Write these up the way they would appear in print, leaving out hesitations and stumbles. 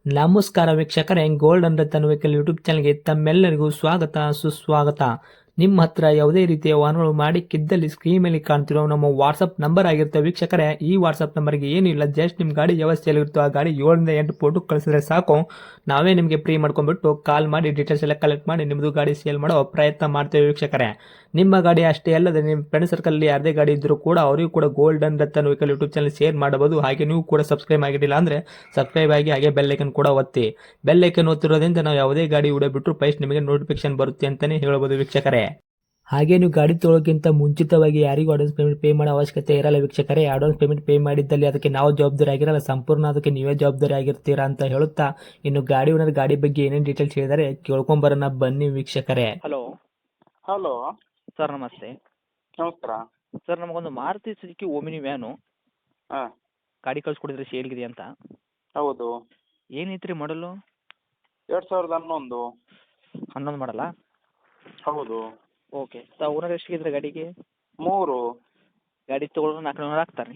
ನಮಸ್ಕಾರ ವೀಕ್ಷಕರೇ, gold and Ratan vehicle YouTube ಚಾನಲ್ಗೆ ತಮ್ಮೆಲ್ಲರಿಗೂ ಸ್ವಾಗತ ಸುಸ್ವಾಗತ. ನಿಮ್ಮ ಹತ್ರ ಯಾವುದೇ ರೀತಿಯ ವಾಹನಗಳು ಮಾಡಿಕ್ಕಿದ್ದಲ್ಲಿ ಸ್ಕ್ರೀನ್ ಮೇಲೆ ಕಾಣ್ತಿರೋ ನಮ್ಮ ವಾಟ್ಸಪ್ ನಂಬರ್ ಆಗಿರುತ್ತೆ ವೀಕ್ಷಕರೇ. ಈ ವಾಟ್ಸಪ್ ನಂಬರ್ಗೆ ಏನಿಲ್ಲ, ಜಸ್ಟ್ ನಿಮ್ಮ ಗಾಡಿ ವ್ಯವಸ್ಥೆಯಲ್ಲಿರುತ್ತೋ ಆ ಗಾಡಿ 7 ರಿಂದ 8 ಫೋಟೋ ಕಳಿಸಿದ್ರೆ ಸಾಕು, ನಾವೇ ನಿಮಗೆ ಫ್ರೀ ಮಾಡ್ಕೊಂಡ್ಬಿಟ್ಟು ಕಾಲ್ ಮಾಡಿ ಡೀಟೇಲ್ಸ್ ಎಲ್ಲ ಕಲೆಕ್ಟ್ ಮಾಡಿ ನಿಮ್ಮದು ಗಾಡಿ ಸೇಲ್ ಮಾಡೋ ಪ್ರಯತ್ನ ಮಾಡ್ತೇವೆ ವೀಕ್ಷಕರೇ. ನಿಮ್ಮ ಗಾಡಿ ಅಷ್ಟೇ ಅಲ್ಲದೆ ನಿಮ್ಮ ಫ್ರೆಂಡ್ ಸರ್ಕಲ್ ಯಾರದೇ ಗಾಡಿ ಇದ್ದರೂ ಕೂಡ ಅವರಿಗೂ ಕೂಡ gold and Ratan vehicle YouTube channel share ಮಾಡಬಹುದು. ಹಾಗೆ ನೀವು ಕೂಡ ಸಬ್ಸ್ಕ್ರೈಬ್ ಆಗಿರಲಿಲ್ಲ ಅಂದರೆ ಸಬ್ಸ್ಕ್ರೈಬ್ ಆಗಿ ಹಾಗೆ ಬೆಲ್ ಐಕನ್ ಕೂಡ ಒತ್ತಿ. ಬೆಲ್ ಐಕನ್ ಒತ್ತಿರೋದ್ರಿಂದ ನಾವು ಯಾವುದೇ ಗಾಡಿ ವಿಡಿಯೋ ಬಿಟ್ಟರು ಫಸ್ಟ್ ನಿಮಗೆ ನೋಟಿಫಿಕೇಶನ್ ಬರುತ್ತೆ ಅಂತಾನೆ ಹೇಳ್ಬೋದು ವೀಕ್ಷಕರೇ. ಹಾಗೆ ನೀವು ಗಾಡಿ ತೊಳೋಕ್ಕಿಂತ ಮುಂಚಿತವಾಗಿ ಯಾರಿಗೂ ಅಡ್ವಾನ್ಸ್ ಪೇಮೆಂಟ್ ಪೇ ಮಾಡೋ ಅವಶ್ಯಕತೆ ಇರಲ್ಲ ವೀಕ್ಷಕರೇ. ಅಡ್ವಾನ್ಸ್ ಪೇಮೆಂಟ್ ಪೇ ಮಾಡಿದ್ದಲ್ಲಿ ಅದಕ್ಕೆ ನಾವು ಜವಾಬ್ದಾರಿ ಆಗಿರಲ್ಲ, ಸಂಪೂರ್ಣ ಅದಕ್ಕೆ ನೀವೇ ಜವಾಬ್ದಾರಿ ಆಗಿರ್ತೀರಾ ಅಂತ ಹೇಳುತ್ತಾ, ಇನ್ನು ಗಾಡಿ ಓನರ್ ಗಾಡಿ ಬಗ್ಗೆ ಏನೇನು ಡೀಟೇಲ್ಸ್ ಹೇಳಿದರೆ ಕೇಳ್ಕೊಂಬರೋಣ ಬನ್ನಿ ವೀಕ್ಷಕರೇ. ಹಲೋ ಹಲೋ ಸರ್, ನಮಸ್ತೆ ನಮಸ್ಕಾರ. ಸರ್. ನಮಗೊಂದು ಮಾರುತಿ ಸುಜುಕಿ ಓಮಿನಿ ವ್ಯಾನು ಹಾಂ ಗಾಡಿ ಕಳಿಸ್ಕೊಡಿದ್ರೆ ಸೇಲ್ಗಿದೆ ಅಂತ. ಹೌದು, ಏನೈತ್ರಿ ಮಾಡಲು? 2011. 11 ಮಾಡಲ್ಲ? ಹೌದು. ಓಕೆ. ತಾವು ಓನರ್ ಎಷ್ಟಿದ್ರೆ ಗಾಡಿಗೆ? 3. ಗಾಡಿ ತೊಗೊಳ್ಳೋ 400 ಹಾಕ್ತಾರೆ.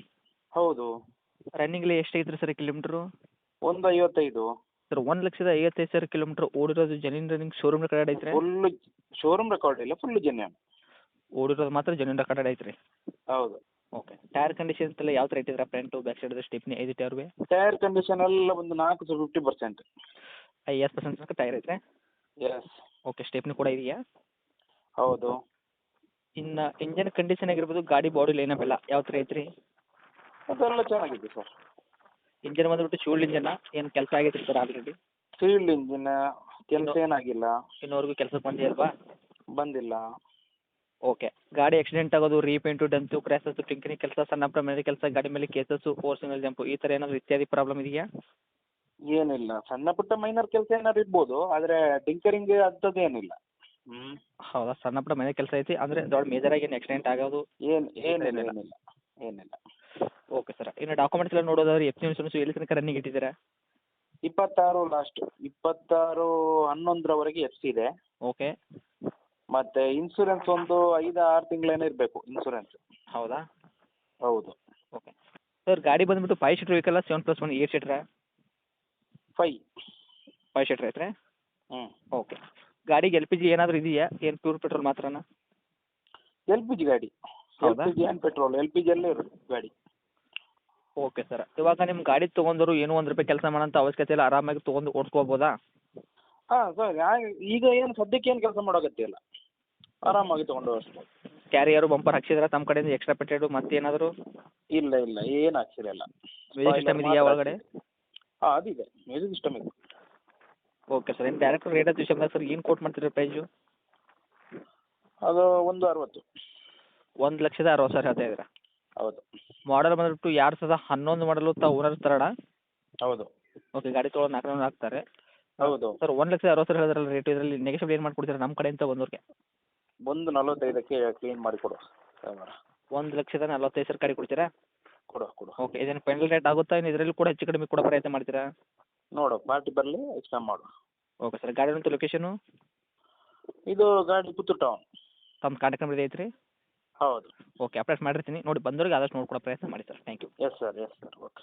ಹೌದು. ರನ್ನಿಂಗ್ಲಿ ಎಷ್ಟೈತ್ರಿ ಸರ್ ಕಿಲೋಮೀಟ್ರು? 155. ಸರ್, 1,55,000 ಕಿಲೋಮೀಟ್ರ್ ಓಡಿರೋದು ಜೆನ್ಯೂನ್ ರನ್ನಿಂಗ್ ಶೋರೂಮ್ ರೆಕಾರ್ಡ್ ಐತ್ರಿ? ಫುಲ್ ಶೋರೂಮ್ ರೆಕಾರ್ಡ್ ಇಲ್ಲ, ಫುಲ್ ಜೆನ್ಯೂನ್. ಓಡಿರೋದು ಮಾತ್ರ ಜೆನ್ಯೂನ್ ರೆಕಾರ್ಡ್ ಐತ್ರಿ? ಹೌದು. ಓಕೆ. ಟೈರ್ ಕಂಡೀಷನ್ಸ್ ಎಲ್ಲ ಯಾವ ಥರ ಇಟ್ಟಿದ್ರೆ? ಫ್ರಂಟು ಬ್ಯಾಕ್ ಸೈಡ್ ಸ್ಟಿಪ್ನಿ 5 ಟೈರ್ವೆ? ಟೈರ್ ಕಂಡೀಷನ್ ಎಲ್ಲ ಒಂದು 50%. 50% ತನಕ ಟೈರ್ ಐತ್ರಿ? ಎಸ್. ಓಕೆ. ಸ್ಟೆಪ್ನಿ ಕೂಡ ಇದೆಯಾ? ಹೌದು. ಇನ್ನು ಇಂಜನ್ ಕಂಡೀಷನ್ ಆಗಿರ್ಬೋದು, ಗಾಡಿ ಬಾಡಿ ಲೈನಪ್ ಎಲ್ಲ ಯಾವ ಥರ ಐತ್ರಿ? ಅದೆಲ್ಲ ಚೆನ್ನಾಗಿದೆ ಸರ್. ಇಂಜನ್ ಬಂದುಬಿಟ್ಟು ಶೂಲ್ಡ್ ಇಂಜನ್ ಏನು ಕೆಲಸ ಆಗೈತ್ರಿ ಸರ್ ಆಲ್ರೆಡಿ? ಫೀಲ್ಡ್ ಇಂಜಿನ್ ಕೆಲಸ ಏನಾಗಿಲ್ಲ. ಇನ್ನೂವರೆಗೂ ಕೆಲಸಕ್ಕೆ ಬಂದಿಲ್ವಾ? ಬಂದಿಲ್ಲ. ಓಕೆ. ಗಾಡಿ ಆಕ್ಸಿಡೆಂಟ್ ಆಗೋದು, ರೀಪೇಂಟು, ಡಂತು, ಕ್ರ್ಯಾಸಸ್ಸು, ಟಿಂಕರಿಂಗ್ ಕೆಲಸ, ಸಣ್ಣ ಪ್ರಮಾಣದ ಕೆಲಸ, ಗಾಡಿ ಮೇಲೆ ಕೇಸಸ್ಸು, ಫೋರ್ ಸಿಂಗಲ್ ಜಂಪು ಈ ಥರ ಏನಾದರೂ ಇತ್ಯಾದಿ ಪ್ರಾಬ್ಲಮ್ ಇದೆಯಾ? ಏನಿಲ್ಲ, ಸಣ್ಣ ಪುಟ್ಟ ಮೈನರ್ ಕೆಲಸ ಏನಾದ್ರು ಇರ್ಬೋದು, ಆದರೆ ಟಿಂಕರಿಂಗ್ ಅಂಥದ್ದು ಏನಿಲ್ಲ. ಹೌದಾ? ಸಣ್ಣ ಪುಟ್ಟ ಮನೆ ಕೆಲಸ ಐತಿ, ಅಂದರೆ ದೊಡ್ಡ ಮೇಜರಾಗಿ ಏನು ಆಕ್ಸಿಡೆಂಟ್ ಆಗೋದು ಏನಿಲ್ಲ. Okay sir. ಇನ್ನು ಡಾಕ್ಯುಮೆಂಟ್ಸ್ ಎಲ್ಲ ನೋಡೋದಾದ್ರೆ ಎಫ್ ಸಿ ಇನ್ಶೂರೆನ್ಸ್ ಎಲ್ಲಿ ತನಕ ರನ್ನಿಂಗ್ ಇಟ್ಟಿದ್ದೀರಾ? 26 ಲಾಸ್ಟ್, 26/11 ಎಫ್ ಸಿ ಇದೆ. ಓಕೆ. ಮತ್ತೆ ಇನ್ಸೂರೆನ್ಸ್ ಒಂದು 5-6 ತಿಂಗಳೇನೋ ಇರಬೇಕು ಇನ್ಸೂರೆನ್ಸ್. ಹೌದಾ? ಹೌದು. Okay sir. ಗಾಡಿ ಬಂದುಬಿಟ್ಟು 5 ಸೀಟ್ರ್ ವೆಹಿಕಲ್ಲ 7+1 8 ಸೀಟ್ರಾ? 5 ಸೀಟ್ರ್ ಐತ್ರಿ? ಓಕೆ. ಗಾಡಿಗೆ ಎಲ್ ಪಿ ಜಿ ಏನಾದರೂ ಇದೆಯಾ? ಏನು ಪ್ಯೂರ್ ಪೆಟ್ರೋಲ್ ಮಾತ್ರನಾ? ಎಲ್ ಪಿ ಜಿ ಗಾಡಿ. ಹೌದಾ? LPG and petrol. LPG ಅಲ್ಲೇ ಇರೋದು ಗಾಡಿ. Okay sir. ಇವಾಗ ನಿಮ್ಮ ಗಾಡಿ ತೊಗೊಂಡವರು ಏನೂ ₹1 ಕೆಲಸ ಮಾಡೋಂಥ ಅವಶ್ಯಕತೆ ಇಲ್ಲ, ಆರಾಮಾಗಿ ತೊಗೊಂಡು ಓಡಿಸ್ಕೋಬೋದಾ? ಹಾಂ ಸರ್, ಈಗ ಏನು ಸದ್ಯಕ್ಕೆ ಏನು ಕೆಲಸ ಮಾಡೋ ಅಗತ್ಯ ಇಲ್ಲ, ಆರಾಮಾಗಿ ತೊಗೊಂಡು ಹೋಗ್ಬೋದು. ಕ್ಯಾರಿಯರು ಬಂಪರ್ ಹಾಕ್ಸಿದ್ರೆ ತಮ್ಮ ಕಡೆಯಿಂದ ಎಕ್ಸ್ಟ್ರಾ ಪೆಟ್ಟೆಡು ಮತ್ತೇನಾದರೂ? ಇಲ್ಲ ಏನು ಹಾಕ್ಸಿರಲ್ಲ. ಮ್ಯೂಸಿಕ್ ಸಿಸ್ಟಮ್ ಇದೆಯಾ ಒಳಗಡೆ? ಹಾಂ, ಅದಿದೆ, ಮ್ಯೂಸಿಕ್ ಸಿಸ್ಟಮ್ ಇದೆ. Okay sir. ಇನ್ನು ಡೈರೆಕ್ಟ್ ರೇಟ್ ಆಫ್ ವಿಷಯ ಸರ್ ಏನು ಕೋಟ್ ಮಾಡ್ತೀರಿ ಪ್ರೈಸು? ಅದು 160. 1,60,000 ಹೇಳ್ತಾ ಇದ್ದೀರಾ? ಹೌದು. ಮಾಡಲ್ ಬಂದ್ಬಿಟ್ಟು 2011 ಮಾಡಲು ತಾವು ಓನರ್ ತರಣ? ಹೌದು. ಓಕೆ. ಗಾಡಿ ತೊಗೊಳೋದು 400 ಹಾಕ್ತಾರೆ. ಹೌದು. ಸರ್, 1,60,000 ಹೇಳಿದ್ರಲ್ಲ ರೇಟ್, ಇದರಲ್ಲಿ ನೆಗೆಟಿವ್ ಏನು ಮಾಡ್ಕೊಡ್ತೀರಾ ನಮ್ಮ ಕಡೆಯಿಂದ ಬಂದವ್ರಿಗೆ? 145ಕ್ಕೆ ಕ್ಲೀನ್ ಮಾಡಿ ಕೊಡು. 1,45,000 ಗಾಡಿ ಕೊಡ್ತೀರಾ? ಕೊಡು. ಓಕೆ. ಇದೇನು ಫೈನಲ್ ರೇಟ್ ಆಗುತ್ತಾ? ಇನ್ನು ಇದರಲ್ಲಿ ಕೂಡ ಹೆಚ್ಚು ಕಡಿಮೆ ಕೊಡೋ ಪ್ರಯತ್ನ ಮಾಡ್ತೀರಾ? ನೋಡು, ಪಾರ್ಟಿ ಬರಲಿ, ಎಕ್ಸ್ಟ್ರಾ ಮಾಡು. Okay sir. ಗಾಡಿ ಅಂತ ಲೊಕೇಶನು? ಇದು ಗಾಡಿ ಪುತ್ತೂರು ಟೌನ್. ತಮ್ಮ ಕಾಂಟ್ಯಾಕ್ಟ್ ನಂಬರ್ ಐತ್ರಿ? ಹೌದು. ಓಕೆ. ಅಪ್ಡೇಟ್ ಮಾಡಿರ್ತೀನಿ, ನೋಡಿ ಬಂದವ್ರಿಗೆ ಆದಷ್ಟು ನೋಡ್ಕೊಡೋ ಪ್ರಯತ್ನ ಮಾಡಿ sir. Thank you. Yes sir. Okay.